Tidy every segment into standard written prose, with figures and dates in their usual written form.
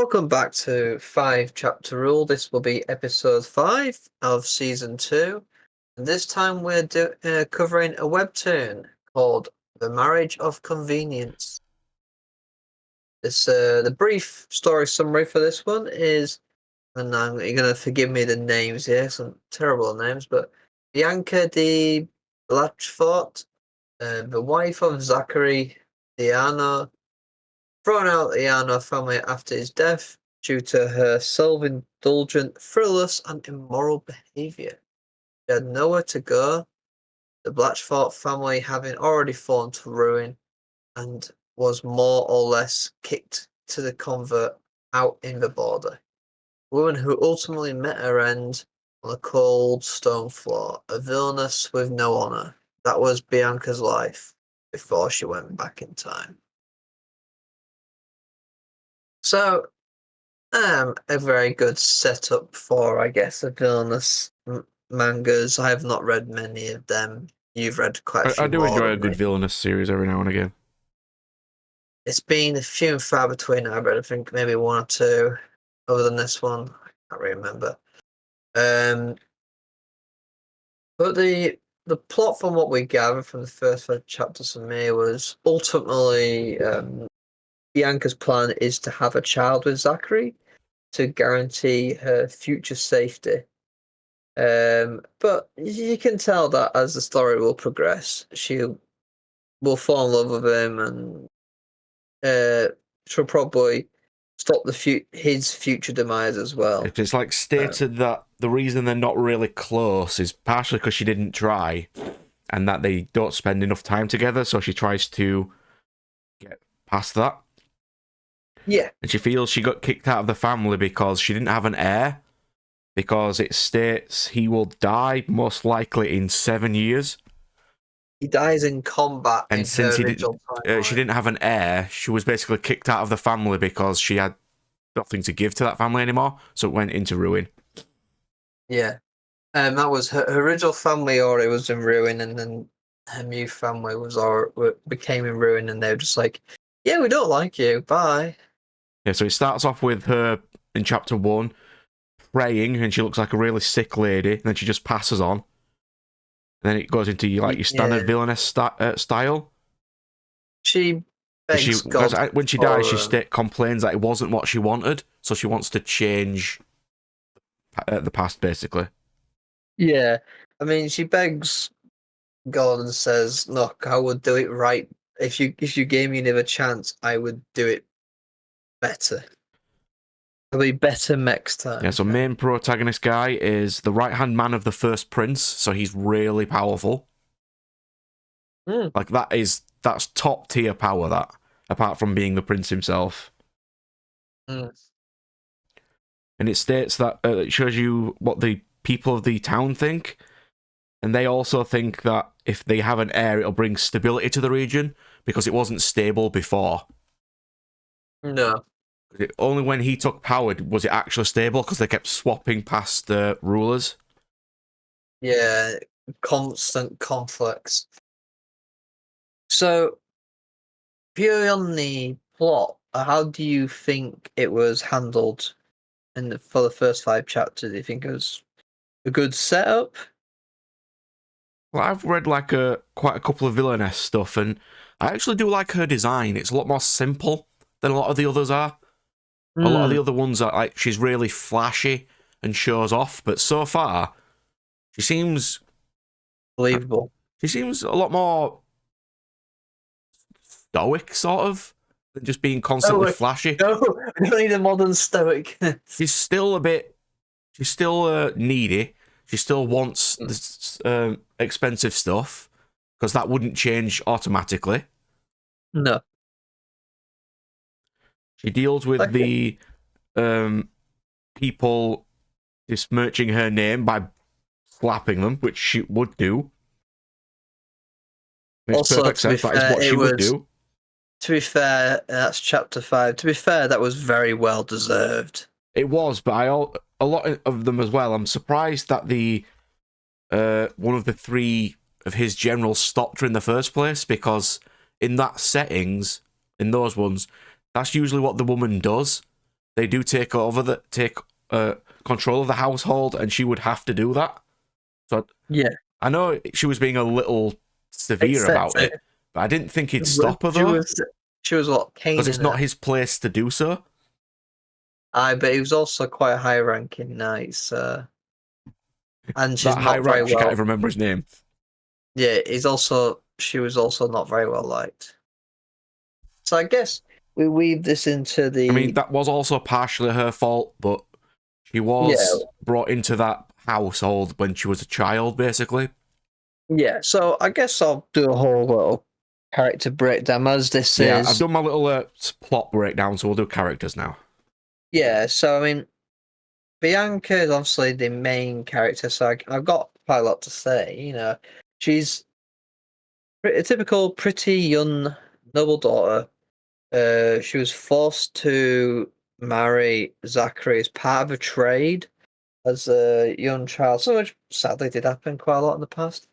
Welcome back to 5 Chapter Rule. This will be episode 5 of season 2. And this time we're covering a webtoon called The Marriage of Convenience. The brief story summary for this one is, and you're going to forgive me the names here, some terrible names, but Bianca de Blatchfort, the wife of Zachary Diana, thrown out the Iano family after his death due to her self-indulgent, frivolous, and immoral behaviour. She had nowhere to go, the Blatchford family having already fallen to ruin, and was more or less kicked to the convert out in the border. A woman who ultimately met her end on a cold stone floor, a villainess with no honour. That was Bianca's life before she went back in time. So, a very good setup for, I guess, a villainous mangas. I have not read many of them. You've read quite a few I do more enjoy a than good me. villainous series every now and again. It's been a few and far between. I've read, I think, maybe one or two. Other than this one, I can't really remember. But the plot, from what we gathered from the first 5 chapters for me, was ultimately Bianca's plan is to have a child with Zachary to guarantee her future safety. But you can tell that as the story will progress, she will fall in love with him, and she'll probably stop his future demise as well. It's like stated that the reason they're not really close is partially because she didn't try, and that they don't spend enough time together, so she tries to get past that. Yeah. And she feels she got kicked out of the family because she didn't have an heir, because it states he will die most likely in 7 years. He dies in combat And in since her original timeline. she didn't have an heir, she was basically kicked out of the family because she had nothing to give to that family anymore, so it went into ruin. Yeah. That was her original family already was in ruin, and then her new family became in ruin, and they were just like, yeah, we don't like you, bye. Yeah, so it starts off with her in chapter 1 praying, and she looks like a really sick lady, and then she just passes on. And then it goes into your standard villainess style. She begs God when she dies, she complains that it wasn't what she wanted, so she wants to change the past, basically. Yeah, I mean, she begs God and says, "Look, I would do it right. If you gave me another chance, I would do it better. It'll be better next time." Yeah, so main protagonist guy is the right-hand man of the first prince, so he's really powerful. Like, that's top tier power, that, apart from being the prince himself. And it states that it shows you what the people of the town think, and they also think that if they have an heir, it'll bring stability to the region, because it wasn't stable before. No. Only when he took power was it actually stable, because they kept swapping past the rulers. Yeah, constant conflicts. So, purely on the plot, how do you think it was handled for the first 5 chapters? Do you think it was a good setup? Well, I've read quite a couple of villainess stuff, and I actually do like her design. It's a lot more simple than a lot of the others are. A lot of the other ones are like, she's really flashy and shows off, but so far, she seems Believable. She seems a lot more stoic, sort of, than just being constantly flashy. No, we don't need a modern stoic. She's still needy. She still wants this expensive stuff, because that wouldn't change automatically. No. She deals with the people besmirching her name by slapping them, which she would do. Makes Also, perfect sense. That is what she would do. To be fair, that's chapter 5. To be fair, that was very well deserved. It was, but a lot of them as well. I'm surprised that one of the 3 of his generals stopped her in the first place, because in that settings, in those ones, that's usually what the woman does. they do take control of the household, and she would have to do that. So Yeah, I know she was being a little severe about excessive. it, but I didn't think he'd stop her She though, was she was what because it's caning not her. his place to do so. But he was also quite a high-ranking knight, so and she's That high not very rank, she can't well. even remember his name. Yeah, she was also not very well liked. So I guess we weave this into I mean, the that was also partially her fault, but she yeah, was brought into that household when she was a child, basically. yeah. So I guess I'll do a whole little character breakdown as this Yeah, I've is done my little plot breakdown, so we'll do characters now. yeah. So I mean, Bianca is obviously the main character, so I've got quite a lot to say. She's a typical pretty young noble daughter. She was forced to marry Zachary as part of a trade as a young child, so which sadly did happen quite a lot in the past.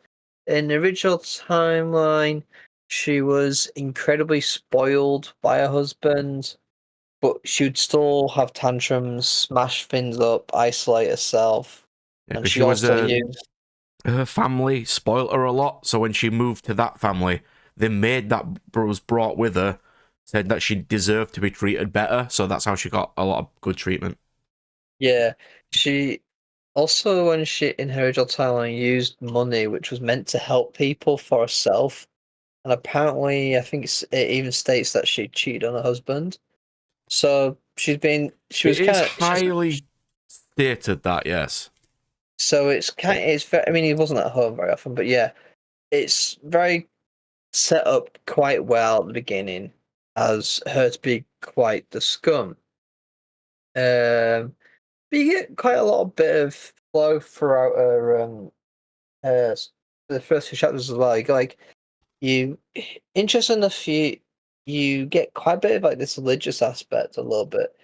In the original timeline, she was incredibly spoiled by her husband, but she would still have tantrums, smash things up, isolate herself, Yeah, and because she she was also used her family spoilt her a lot. So when she moved to that family, the maid that was brought with her said that she deserved to be treated better. So that's how she got a lot of good treatment. yeah, she also when she in her original timeline used money which was meant to help people for herself, and apparently I think it even states that she cheated on her husband. So she It was is kind of highly stated that, yes. so it's very, I mean he wasn't at home very often, but yeah, it's very set up quite well at the beginning as her to be quite the scum. But you get quite a lot of bit of flow throughout uh the first few chapters as well. You go like you interesting enough you get quite a bit of like this religious aspect a little bit.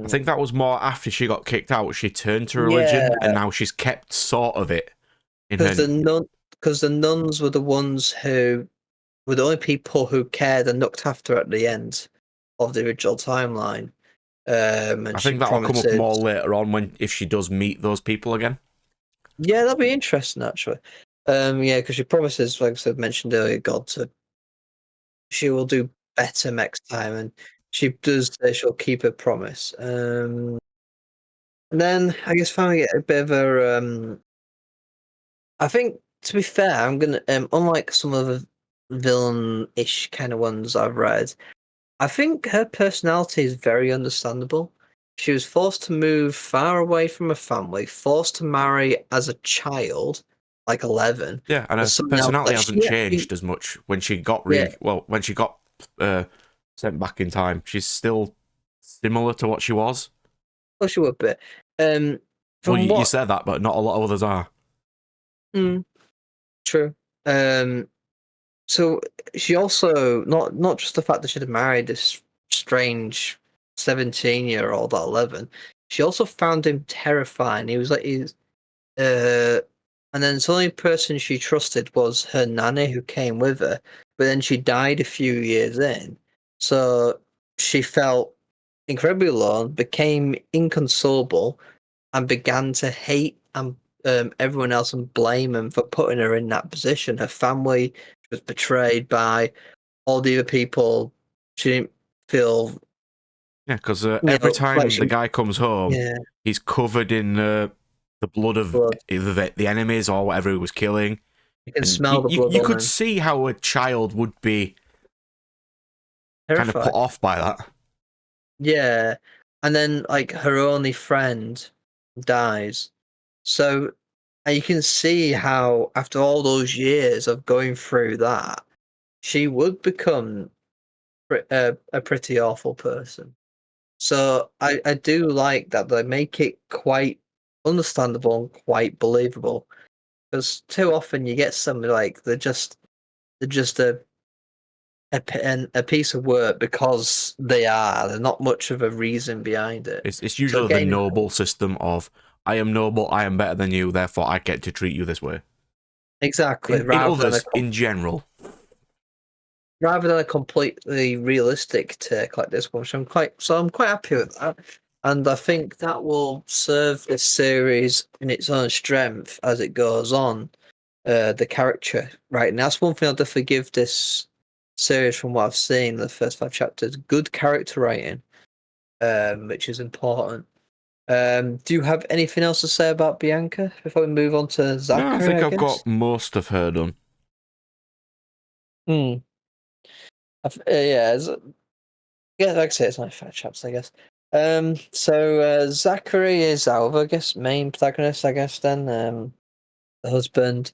I think that was more after she got kicked out. She turned to Yeah, religion, and now she's kept sort of it in because her. the nuns were the ones who were the only people who cared and looked after her at the end of the original timeline. And I she think that'll come up promises. more later on when if she does meet those people again. Yeah, that'll be interesting actually. Yeah, because she promises, like I said, mentioned earlier, God to she will do better next time, and she does say she'll keep her promise. And then I guess finally get a bit of a. I think to be fair, I'm gonna unlike some of the villain-ish kind of ones I've read, I think her personality is very understandable. She was forced to move far away from her family, forced to marry as a child, like 11, Yeah, and for her someone else personality that hasn't she actually, changed as much when she got yeah, when she got uh, sent back in time. She's still similar to what she was. well, she would be. Um, Well, from you what, said that, but not a lot of others are. mm, true. Um, so she also not just the fact that she'd married this strange 17-year-old at 11, she also found him terrifying. Uh, and then the only person she trusted was her nanny who came with her, but then she died a few years in. So she felt incredibly alone, became inconsolable, and began to hate everyone else and blame them for putting her in that position. Her family was betrayed by all the other people. She didn't feel, Yeah, because every like time she, the guy comes home, yeah, he's covered in the blood of blood. either the enemies or whatever he was killing, You can and smell the blood you on could him. see how a child would be kind of put Terrified. off by that. Yeah. And then like her only friend dies. So and you can see how after all those years of going through that, she would become a pretty awful person. So I do like that they make it quite understandable and quite believable. Because too often you get somebody like they're just a piece of work because they are. There's not much of a reason behind it. It's So usually the again, noble system of I am noble, I am better than you, therefore I get to treat you this way. exactly, In rather than a others, in general, rather than a completely realistic take like this one. I'm quite happy with that, and I think that will serve this series in its own strength as it goes on. The character, right? And that's one thing I'll definitely give this series from what I've seen. The first 5 chapters, good character writing, which is important. Do you have anything else to say about Bianca before we move on to No, I Zachary? think I I've guess. got most of her done. Hmm. Yeah. Yeah. Like I say, it's only 5 chapters, I guess. So Zachary is our, I guess, main protagonist. I guess then, the husband.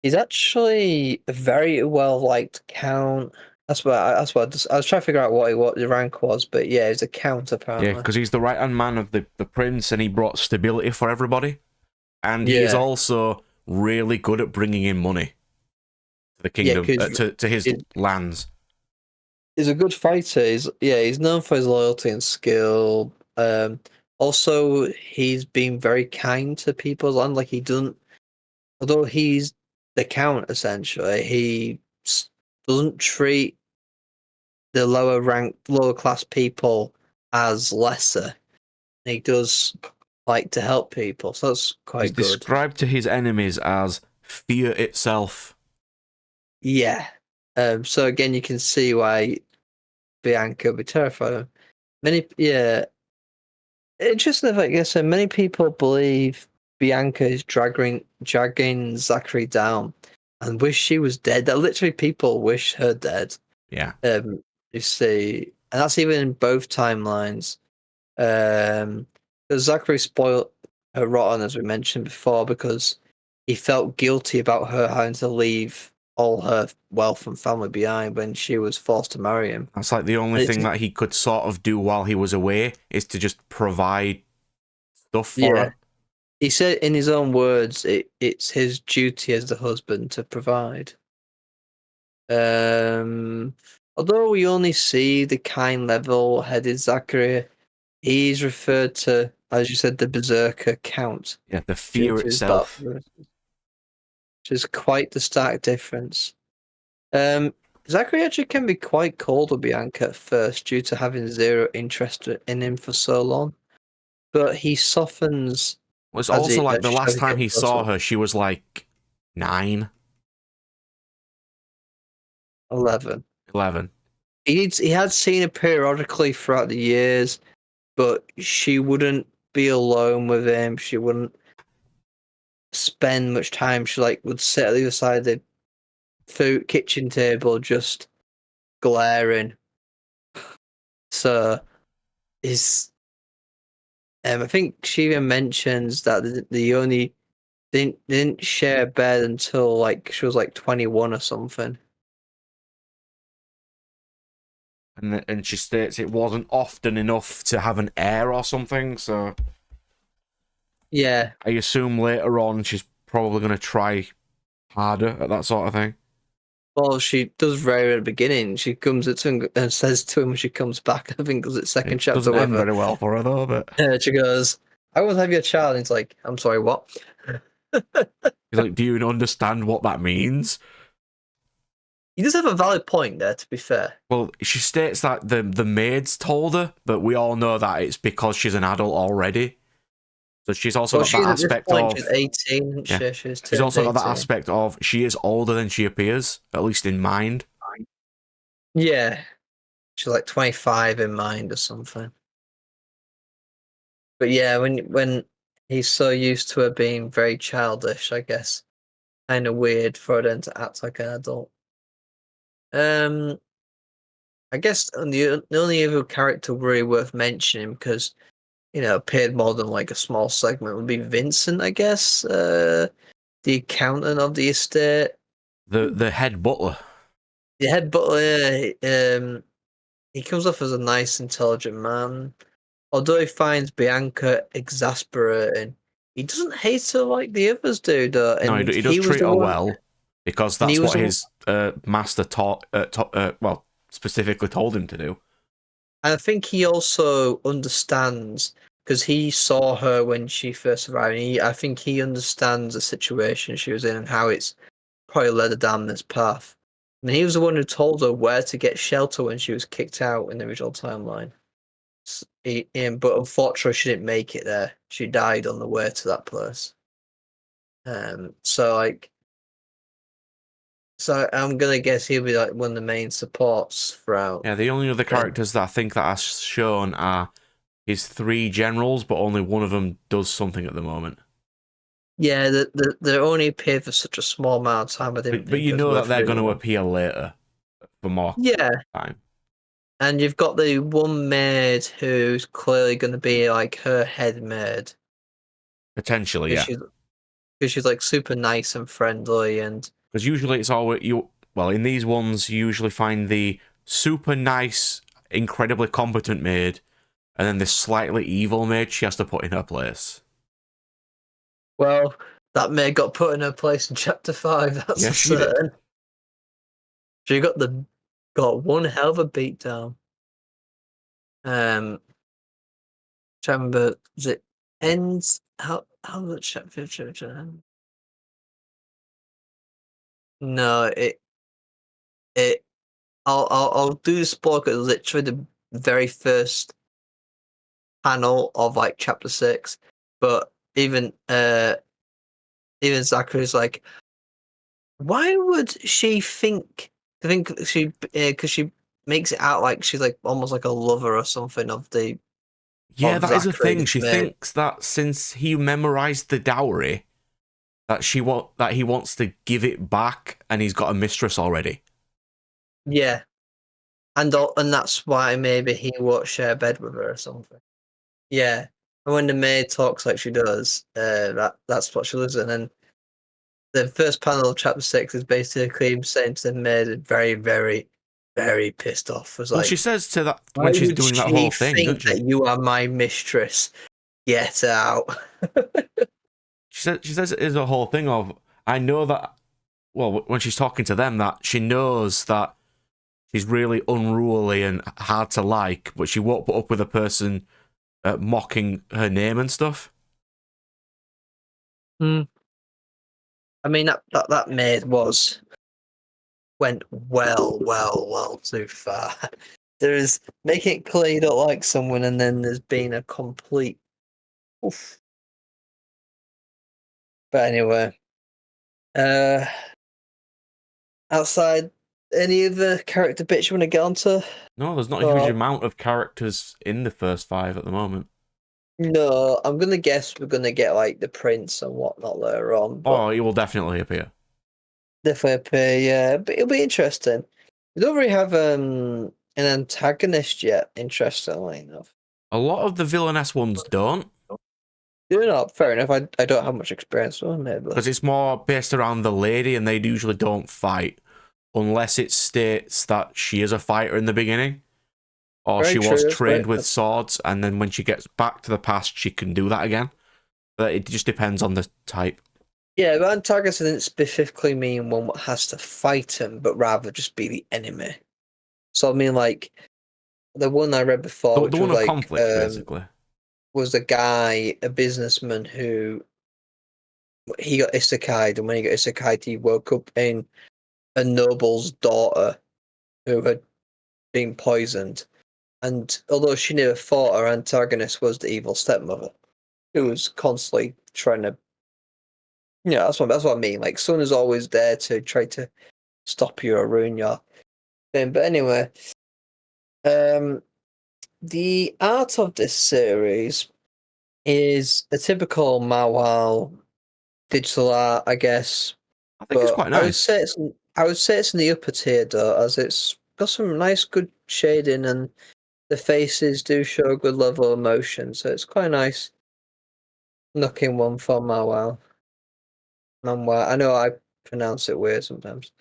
He's actually a very well liked count. I was trying to figure out what the rank was, but yeah, he's a count Yeah, apparently. because he's the right hand man of the prince, and he brought stability for everybody. And he is Yeah, also really good at bringing in money to the yeah, kingdom, because to his lands. he's a good fighter. He's known for his loyalty and skill. Also, he's been very kind to people's land. Like he doesn't, although he's the count essentially, doesn't treat the lower class people as lesser. He does like to help people, so that's He's quite good. described to his enemies as fear itself. Yeah. So again, you can see why Bianca would be terrified of him. Yeah. Interesting, I guess. Many people believe Bianca is dragging Zachary down, and wish she was dead. That literally people wish her dead. Yeah. You see, and that's even in both timelines. Because Zachary spoiled her rotten, as we mentioned before, because he felt guilty about her having to leave all her wealth and family behind when she was forced to marry him. That's like the only And it's thing that he could sort of do while he was away is to just provide stuff for yeah. her. He said in his own words, it's his duty as the husband to provide. Um, Although we only see the kind level-headed Zachary, he's referred to, as you said, the Berserker Count Yeah, the due fear to his battle, itself. which is quite the stark difference. Um, Zachary actually can be quite cold with Bianca at first due to having zero interest in him for so long, but he softens Well, it's also like the as last he time gets he closer. saw her, she was like 9, 11. 11. He had seen her periodically throughout the years, but she wouldn't be alone with him. She wouldn't spend much time. She would sit at the other side of the food kitchen table, just glaring. So is I think she even mentions that the only didn't share a bed until like she was like 21 or something. And she states it wasn't often enough to have an heir or something, so Yeah. I assume later on she's probably going to try harder at that sort of thing. Well, she does very at the beginning. She comes to him and says to him when she comes back, I think because it's second It chapter doesn't with end her. very well for her, though, but She goes, I will have your child. And he's like, I'm sorry, what? he's like, do you understand what that means? He does have a valid point there, to be fair. Well, she states that the maids told her, but we all know that it's because she's an adult already. So she's also Well, got that she's at this aspect point, she's of 18, isn't yeah. she? She's She's turned also got that 18. aspect of she is older than she appears, at least in mind. Yeah. She's like 25 in mind or something. But yeah, when he's so used to her being very childish, I guess, kind of weird for her to act like an adult. Um, I guess the only other character really worth mentioning because appeared more than like a small segment would be Vincent, I guess, the accountant of the estate, The head butler. the head butler. He comes off as a nice, intelligent man. Although he finds Bianca exasperating, he doesn't hate her like the others do, though. No, And he does he was treat the her one, well because and he that's was what the one, his master taught. Well, specifically told him to do. and I think he also understands because he saw her when she first arrived. And I think he understands the situation she was in and how it's probably led her down this path. And he was the one who told her where to get shelter when she was kicked out in the original timeline. But unfortunately, she didn't make it there. She died on the way to that place. So I'm gonna guess he'll be like one of the main supports throughout. Yeah, the only other characters that I think that are shown are his 3 generals, but only one of them does something at the moment. Yeah, they only appear for such a small amount of time. I didn't But think you it was know that worth they're going reading to them. appear later for more time. And you've got the one maid who's clearly going to be like her head maid. Potentially, yeah. Because she's like super nice and friendly, and because usually it's always in these ones you usually find the super nice, incredibly competent maid, and then this slightly evil maid she has to put in her place. well, that maid got put in her place in chapter 5. That's for certain. She got one hell of a beatdown. Remember, was it ends? How much chapter end? No, it. I'll do the spoiler. It's literally the very first panel of like chapter 6, but even Zachary's like, why would she think? I think she because she makes it out like she's like almost like a lover or something of the. Yeah, Of that is a Zachary, thing. She thinks that since he memorized the dowry, that he wants to give it back, and he's got a mistress already. Yeah, and that's why maybe he won't share a bed with her or something. Yeah, and when the maid talks like she does, that's what she lives in. And the first panel of chapter 6 is basically him saying to the maid, very, very, very pissed off. Was She like, says to that why when she's would doing that she whole thing, doesn't think she? that you are my mistress? Get out. She says it is a whole thing of, I know that, when she's talking to them, that she knows that she's really unruly and hard to like, but she won't put up with a person mocking her name and stuff. I mean, that maid went well too far. There is making it clear you don't like someone, and then there's been a complete oof. But anyway, outside any other character bits you want to get onto? No, there's not a huge amount of characters in the first 5 at the moment. No, I'm gonna guess we're gonna get like the prince and whatnot later on. But he will definitely appear. Definitely appear, yeah. But it'll be interesting. We don't really have an antagonist yet, interestingly enough. A lot of the villainess ones don't. You're not fair enough. I don't have much experience with them, maybe. Because it's more based around the lady, and they usually don't fight unless it states that she is a fighter in the beginning, or Very she true, was that's trained right. with swords, and then when she gets back to the past, she can do that again. But it just depends on the type. Yeah, but antagonist didn't specifically mean one that has to fight him, but rather just be the enemy. So I mean, like the one I read before, which The one was of like conflict, basically. was a guy, a businessman who he got isekai'd, and when he got isekai'd, he woke up in a noble's daughter who had been poisoned. And although she never fought, her antagonist was the evil stepmother, who was constantly trying to. Yeah, that's what I mean. Like, someone is always there to try to stop you or ruin your thing. But anyway, the art of this series is a typical Mawal digital art, I guess. I think it's quite nice. I would say it's in the upper tier though, as it's got some nice, good shading, and the faces do show a good level of emotion. So it's quite nice looking one for Mawal. Manhwa. I know I pronounce it weird sometimes.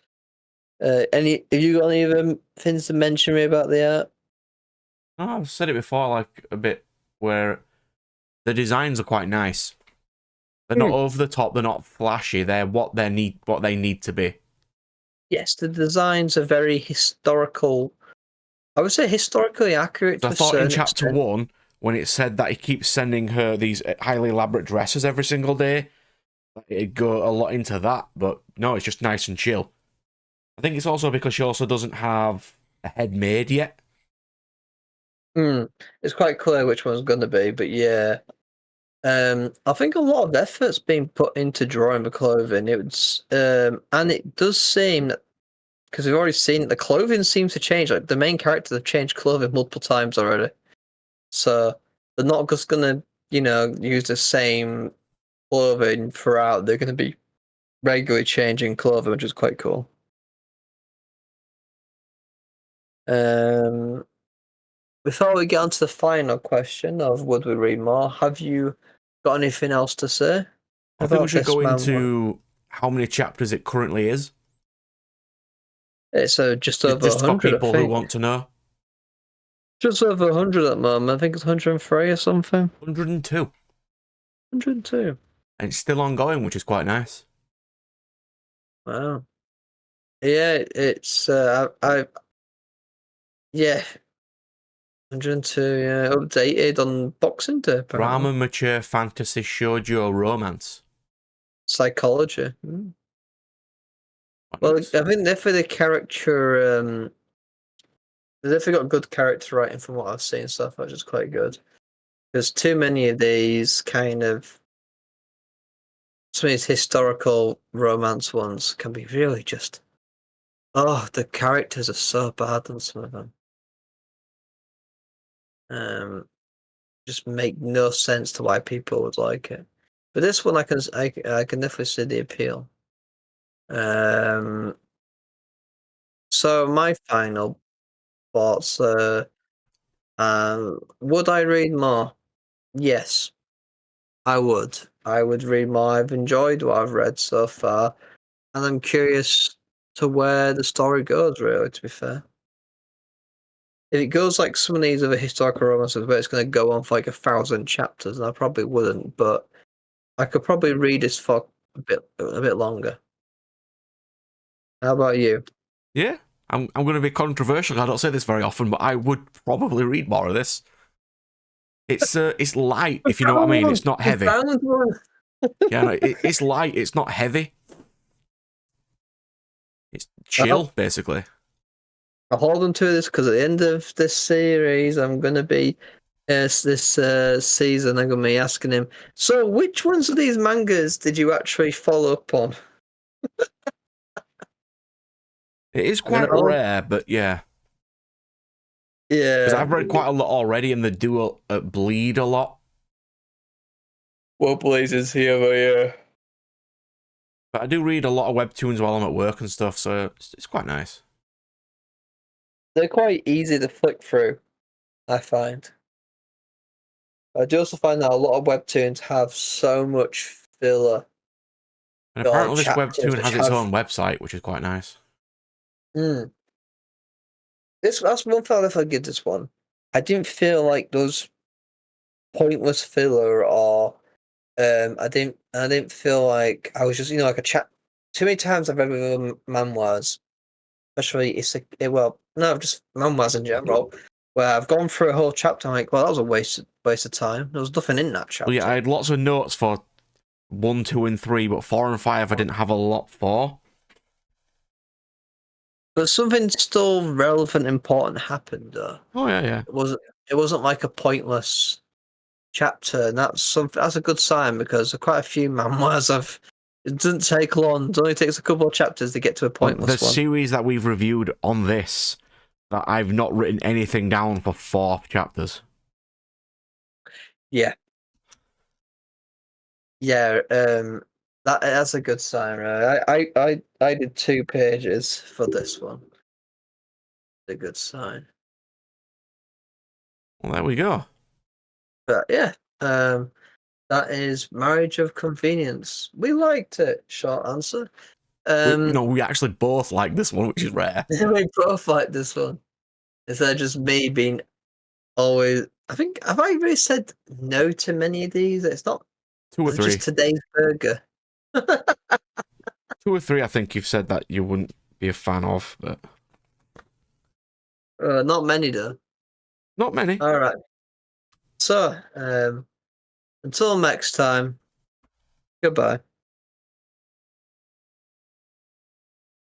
Have you got any other things to mention me about the art? Oh, I've said it before, like a bit where the designs are quite nice. They're not over the top. They're not flashy. They're what they need to be. Yes, the designs are very historical. I would say historically accurate So to I a thought in certain chapter extent. 1, when it said that he keeps sending her these highly elaborate dresses every single day, it'd go a lot into that. But no, it's just nice and chill. I think it's also because she also doesn't have a head made yet. It's quite clear which one's going to be, but yeah. I think a lot of effort's been put into drawing the clothing. And it does seem that because we've already seen the clothing seems to change. Like the main characters have changed clothing multiple times already, so they're not just gonna, use the same clothing throughout. They're gonna be regularly changing clothing, which is quite cool. Um, Before we get on to the final question of would we read more, have you got anything else to say I think we about should this go man? into how many chapters it currently is. It's just over Just for 100, I people who think. want to know. Just over 100 at the moment. I think it's 103 or something. 102. 102. And it's still ongoing, which is quite nice. Wow. Yeah, it's yeah, 102. Yeah, updated on Boxing Day apparently. Drama, mature, fantasy, shoujo, romance. Psychology. Quite Well, nice. I think for the character, they've definitely got good character writing from what I've seen so far, which is quite good. There's too many of these kind of some of these historical romance ones can be really just the characters are so bad on some of them. Just make no sense to why people would like it. But this one, I can definitely see the appeal. So my final thoughts. Would I read more? Yes, I would. I would read more. I've enjoyed what I've read so far, and I'm curious to where the story goes. Really, to be fair, if it goes like some of these other historical romances where it's going to go on for like 1,000 chapters, then I probably wouldn't. But I could probably read this for a bit longer. How about you? Yeah, I'm going to be controversial. I don't say this very often, but I would probably read more of this. It's light, if you know what I mean. It's not You heavy. found one. Yeah, no, it's light. It's not heavy. It's Well, chill, basically. I'll hold on to this because at the end of this series, I'm going to be this season. I'm going to be asking him. So, which ones of these mangas did you actually follow up on? It is I'm going quite to, rare, but yeah. Because yeah. I've read quite a lot already, and they do bleed a lot. What blazes here, but yeah. But I do read a lot of webtoons while I'm at work and stuff, so it's quite nice. They're quite easy to flick through, I find. I do also find that a lot of webtoons have so much filler And or apparently, this chapters webtoon which has its have. own website, which is quite nice. Mm, that's one thing if I give this one. I didn't feel like those pointless filler or I didn't feel like I was just like a chat. Too many times I've read with manhwas, especially well, no, just manhwas in general, where I've gone through a whole chapter. I'm like, well, that was a waste of time. There was nothing in that Well, yeah, I chapter. had lots of notes for 1, 2, and 3, but 4 and 5 I didn't have a lot for. But something still relevant, important happened though. Oh yeah, yeah. It wasn't like a pointless chapter, and that's a good sign because there are quite a few manhwas I've. It doesn't take long. It only takes a couple of chapters to get to a Well, the pointless one. series that we've reviewed on this, that I've not written anything down for 4 chapters. Yeah. Yeah, that's a good sign, right? I did 2 pages for this one. A good sign. Well, there we go. But yeah, that is Marriage of Convenience. We liked it. Short answer. We actually both like this one, which is rare. We both like this one. Instead of just me being always. I think have I really said no to many of these? It's not. 2 or It's just 3. today's burger. 2 or 3, I think you've said that you wouldn't be a fan of, but Not many though. not many. All right. So, until next time. Goodbye.